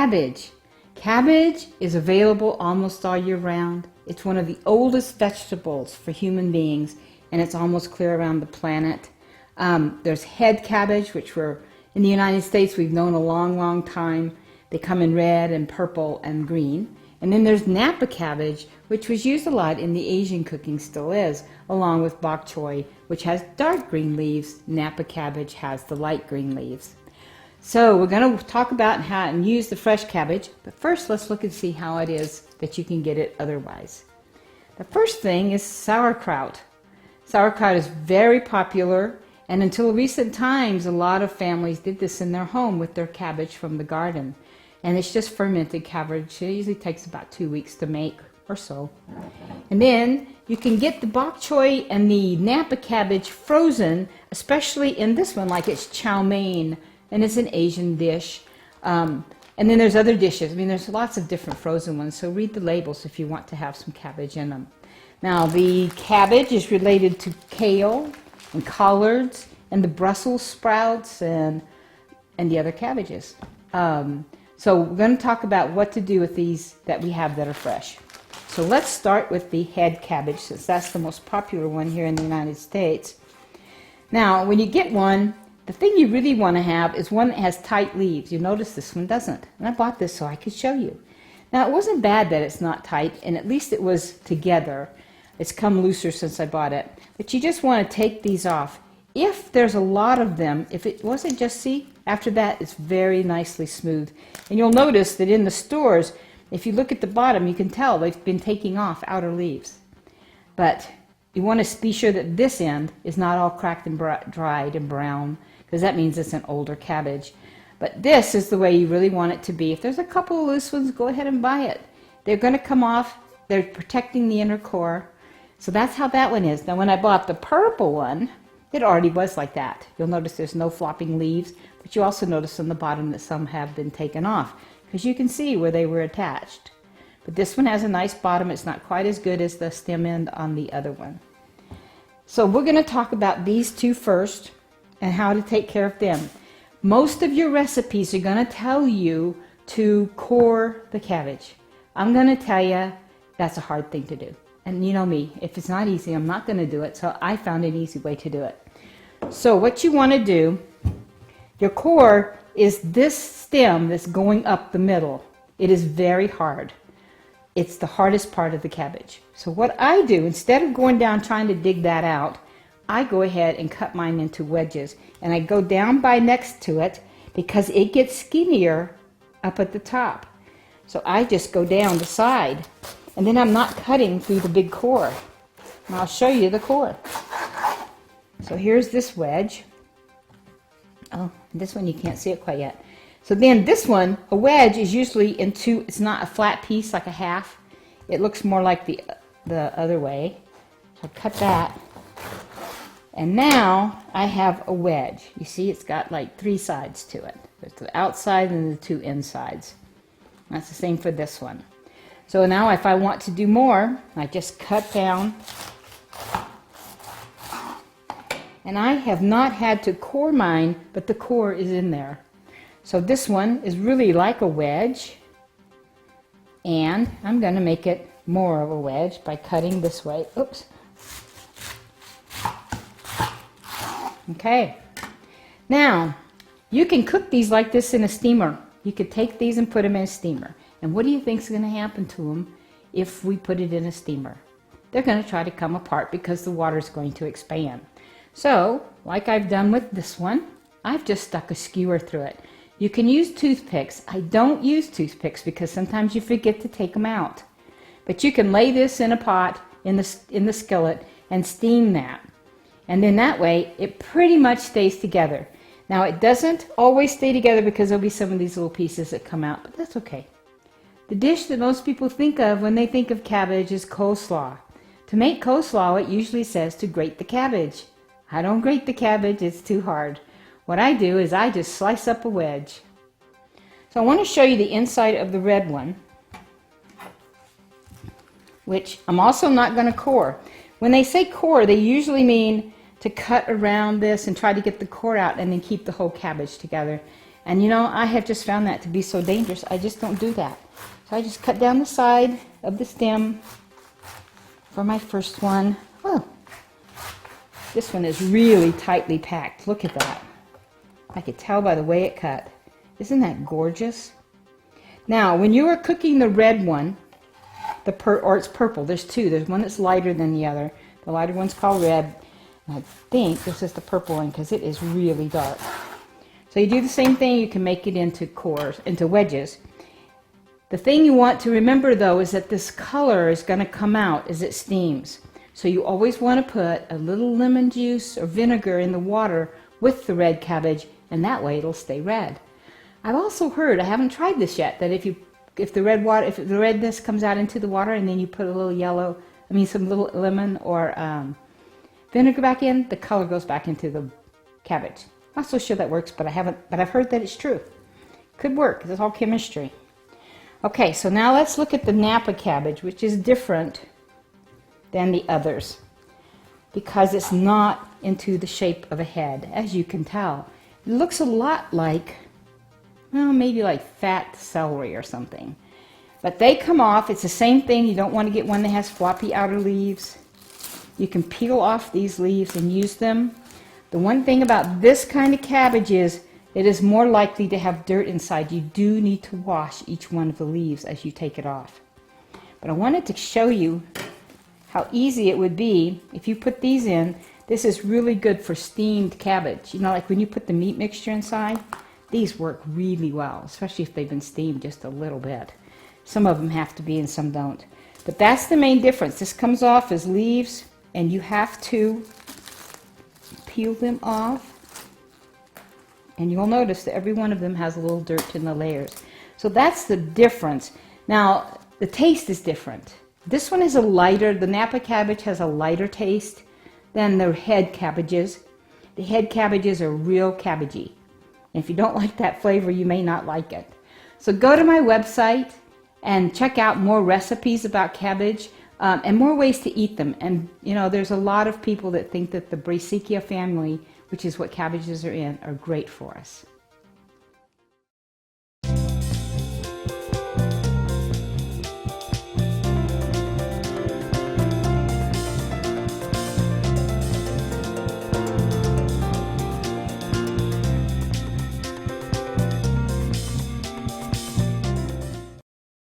cabbage. Cabbage is available almost all year round. It's one of the oldest vegetables for human beings, and it's almost clear around the planet. There's head cabbage, which in the United States we've known a long, long time. They come in red and purple and green. And then there's Napa cabbage, which was used a lot in the Asian cooking, still is, along with bok choy, which has dark green leaves. Napa cabbage has the light green leaves. So we're going to talk about how and use the fresh cabbage, but first let's look and see how it is that you can get it otherwise. The first thing is sauerkraut. Sauerkraut is very popular, and until recent times a lot of families did this in their home with their cabbage from the garden. And it's just fermented cabbage. It usually takes about 2 weeks to make or so. And then you can get the bok choy and the Napa cabbage frozen, especially in this one, like it's chow mein, and it's an Asian dish. And then there's other dishes. I mean, there's lots of different frozen ones, so read the labels if you want to have some cabbage in them. Now, the cabbage is related to kale and collards and the Brussels sprouts and the other cabbages. So we're going to talk about what to do with these that we have that are fresh. So let's start with the head cabbage, since that's the most popular one here in the United States. Now, when you get one, the thing you really want to have is one that has tight leaves. You notice this one doesn't. And I bought this so I could show you. Now, it wasn't bad that it's not tight, and at least it was together. It's come looser since I bought it. But you just want to take these off. If there's a lot of them, if it wasn't just, see, after that it's very nicely smooth. And you'll notice that in the stores, if you look at the bottom, you can tell they've been taking off outer leaves. But you want to be sure that this end is not all cracked and dried and brown, because that means it's an older cabbage. But this is the way you really want it to be. If there's a couple of loose ones, go ahead and buy it. They're going to come off. They're protecting the inner core. So that's how that one is. Now, when I bought the purple one, it already was like that. You'll notice there's no flopping leaves, but you also notice on the bottom that some have been taken off, because you can see where they were attached. But this one has a nice bottom. It's not quite as good as the stem end on the other one. So we're going to talk about these two first and how to take care of them. Most of your recipes are going to tell you to core the cabbage. I'm going to tell you that's a hard thing to do. And you know me, if it's not easy, I'm not going to do it. So I found an easy way to do it. So what you want to do, your core is this stem that's going up the middle. It is very hard. It's the hardest part of the cabbage. So what I do, instead of going down trying to dig that out, I go ahead and cut mine into wedges. And I go down by next to it because it gets skinnier up at the top. So I just go down the side. And then I'm not cutting through the big core. And I'll show you the core. So here's this wedge. Oh, this one you can't see it quite yet. So then this one, a wedge is usually in two, it's not a flat piece like a half. It looks more like the other way. So I cut that. And now I have a wedge. You see it's got like 3 sides to it. There's the outside and the 2 insides. That's the same for this one. So now if I want to do more, I just cut down. And I have not had to core mine, but the core is in there. So this one is really like a wedge. And I'm going to make it more of a wedge by cutting this way. Oops. Okay. Now, you can cook these like this in a steamer. You could take these and put them in a steamer. And what do you think is going to happen to them if we put it in a steamer? They're going to try to come apart because the water is going to expand. So, like I've done with this one, I've just stuck a skewer through it. You can use toothpicks. I don't use toothpicks because sometimes you forget to take them out. But you can lay this in a pot in the skillet and steam that. And then that way, it pretty much stays together. Now, it doesn't always stay together because there'll be some of these little pieces that come out, but that's okay. The dish that most people think of when they think of cabbage is coleslaw. To make coleslaw, it usually says to grate the cabbage. I don't grate the cabbage, it's too hard. What I do is I just slice up a wedge. So I want to show you the inside of the red one, which I'm also not going to core. When they say core, they usually mean to cut around this and try to get the core out and then keep the whole cabbage together. And you know, I have just found that to be so dangerous, I just don't do that. So I just cut down the side of the stem for my first one. Oh, this one is really tightly packed. Look at that. I could tell by the way it cut. Isn't that gorgeous? Now, when you are cooking the red one, or it's purple, there's two. There's one that's lighter than the other. The lighter one's called red. And I think this is the purple one because it is really dark. So you do the same thing. You can make it into cores, into wedges. The thing you want to remember, though, is that this color is going to come out as it steams. So you always want to put a little lemon juice or vinegar in the water with the red cabbage, and that way it'll stay red. I've also heard, I haven't tried this yet, that if the redness comes out into the water and then you put a little some little lemon or vinegar back in, the color goes back into the cabbage. I'm not so sure that works, but I've heard that it's true. Could work. It's all chemistry. Okay, so now let's look at the Napa cabbage, which is different than the others because it's not into the shape of a head, as you can tell. It looks a lot like, well, maybe like fat celery or something. But they come off. It's the same thing. You don't want to get one that has floppy outer leaves. You can peel off these leaves and use them. The one thing about this kind of cabbage is it is more likely to have dirt inside. You do need to wash each one of the leaves as you take it off. But I wanted to show you how easy it would be if you put these in. This is really good for steamed cabbage. You know, like when you put the meat mixture inside, these work really well, especially if they've been steamed just a little bit. Some of them have to be and some don't. But that's the main difference. This comes off as leaves, and you have to peel them off. And you'll notice that every one of them has a little dirt in the layers. So that's the difference. Now, the taste is different. This one is a lighter, the Napa cabbage has a lighter taste than the head cabbages. The head cabbages are real cabbagey. And if you don't like that flavor, you may not like it. So go to my website and check out more recipes about cabbage and more ways to eat them. And you know, there's a lot of people that think that the Brassica family, which is what cabbages are in, are great for us.